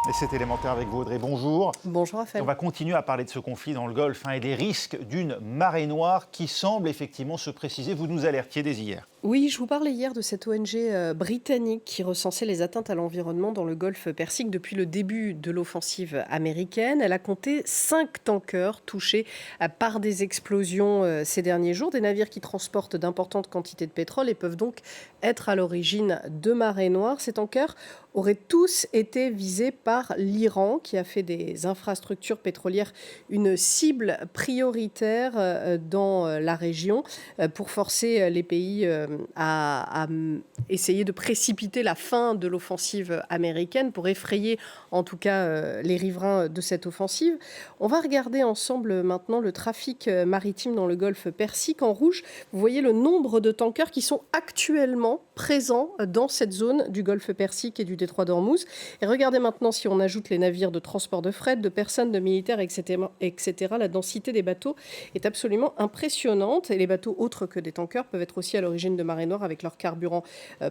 Et c'est élémentaire avec vous, Audrey. Bonjour. Bonjour Raphaël. On va continuer à parler de ce conflit dans le Golfe et des risques d'une marée noire qui semble effectivement se préciser. Vous nous alertiez dès hier. Oui, je vous parlais hier de cette ONG britannique qui recensait les atteintes à l'environnement dans le golfe Persique depuis le début de l'offensive américaine. Elle a compté 5 tankers touchés par des explosions ces derniers jours, des navires qui transportent d'importantes quantités de pétrole et peuvent donc être à l'origine de marées noires. Ces tankers auraient tous été visés par l'Iran, qui a fait des infrastructures pétrolières une cible prioritaire dans la région pour forcer les pays à essayer de précipiter la fin de l'offensive américaine, pour effrayer en tout cas les riverains de cette offensive. On va regarder ensemble maintenant le trafic maritime dans le golfe Persique. En rouge, vous voyez le nombre de tankers qui sont actuellement présents dans cette zone du golfe Persique et du détroit d'Ormuz. Et regardez maintenant, si on ajoute les navires de transport de fret, de personnes, de militaires, etc., la densité des bateaux est absolument impressionnante. Et les bateaux autres que des tankers peuvent être aussi à l'origine de marées noires avec leur carburant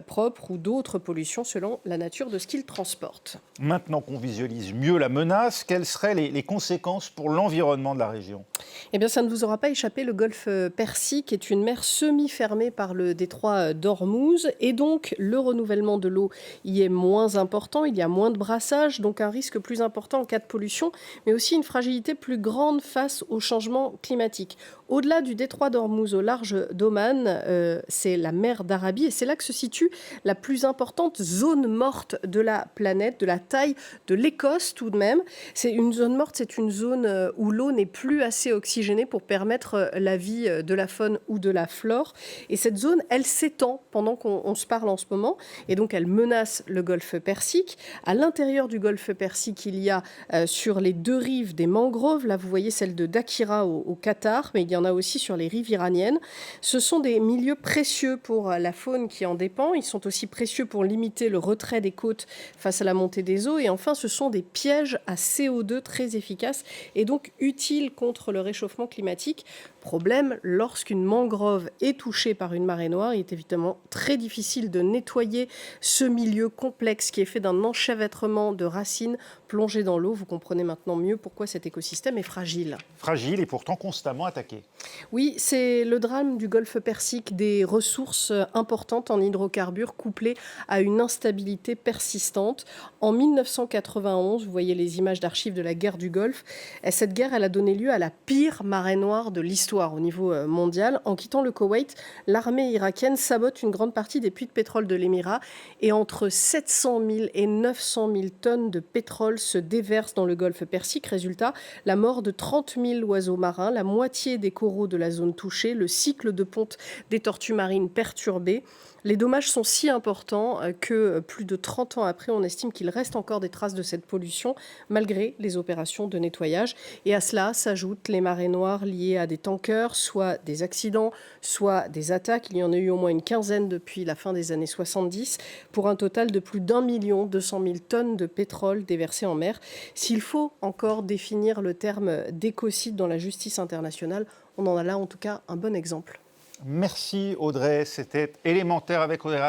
propre ou d'autres pollutions selon la nature de ce qu'ils transportent. Maintenant qu'on visualise mieux la menace, quelles seraient les conséquences pour l'environnement de la région ? Eh bien, ça ne vous aura pas échappé, le golfe Persique est une mer semi-fermée par le détroit d'Ormuz et donc le renouvellement de l'eau y est moins important, il y a moins de brassage, donc un risque plus important en cas de pollution, mais aussi une fragilité plus grande face au changement climatique. Au-delà du détroit d'Ormuz, au large d'Oman, c'est la mer d'Arabie et c'est là que se situe la plus importante zone morte de la planète, de la taille de l'Écosse tout de même. C'est une zone morte, c'est une zone où l'eau n'est plus assez oxygénée pour permettre la vie de la faune ou de la flore. Et cette zone, elle s'étend pendant qu'on se parle en ce moment et donc elle menace le golfe Persique. À l'intérieur du golfe Persique, il y a sur les deux rives des mangroves. Là, vous voyez celle de Dakhira au Qatar, mais il y en a aussi sur les rives iraniennes. Ce sont des milieux précieux pour la faune qui en dépend. Ils sont aussi précieux pour limiter le retrait des côtes face à la montée des eaux. Et enfin, ce sont des pièges à CO2 très efficaces et donc utiles contre le réchauffement climatique. Problème, lorsqu'une mangrove est touchée par une marée noire, il est évidemment très difficile de nettoyer ce milieu complexe qui est fait d'un enchevêtrement de racines plongées dans l'eau. Vous comprenez maintenant mieux pourquoi cet écosystème est fragile. Fragile et pourtant constamment attaqué. Oui, c'est le drame du golfe Persique, des ressources importantes en hydrocarbures couplées à une instabilité persistante. En 1991, vous voyez les images d'archives de la guerre du Golfe, cette guerre, elle a donné lieu à la pire marée noire de l'histoire au niveau mondial. En quittant le Koweït, l'armée irakienne sabote une grande partie des puits de pétrole de l'Émirat et entre 700 000 et 900 000 tonnes de pétrole se déversent dans le golfe Persique. Résultat, la mort de 30 000 oiseaux marins, la moitié des coraux de la zone touchée, le cycle de ponte des tortues marines perturbé. Les dommages sont si importants que plus de 30 ans après, on estime qu'il reste encore des traces de cette pollution malgré les opérations de nettoyage. Et à cela s'ajoutent les marées noires liées à des tankers, soit des accidents, soit des attaques. Il y en a eu au moins une quinzaine depuis la fin des années 70, pour un total de plus d'1 200 000 tonnes de pétrole déversées en mer. S'il faut encore définir le terme d'écocide dans la justice internationale, on en a là en tout cas un bon exemple. Merci Audrey, c'était élémentaire avec Audrey.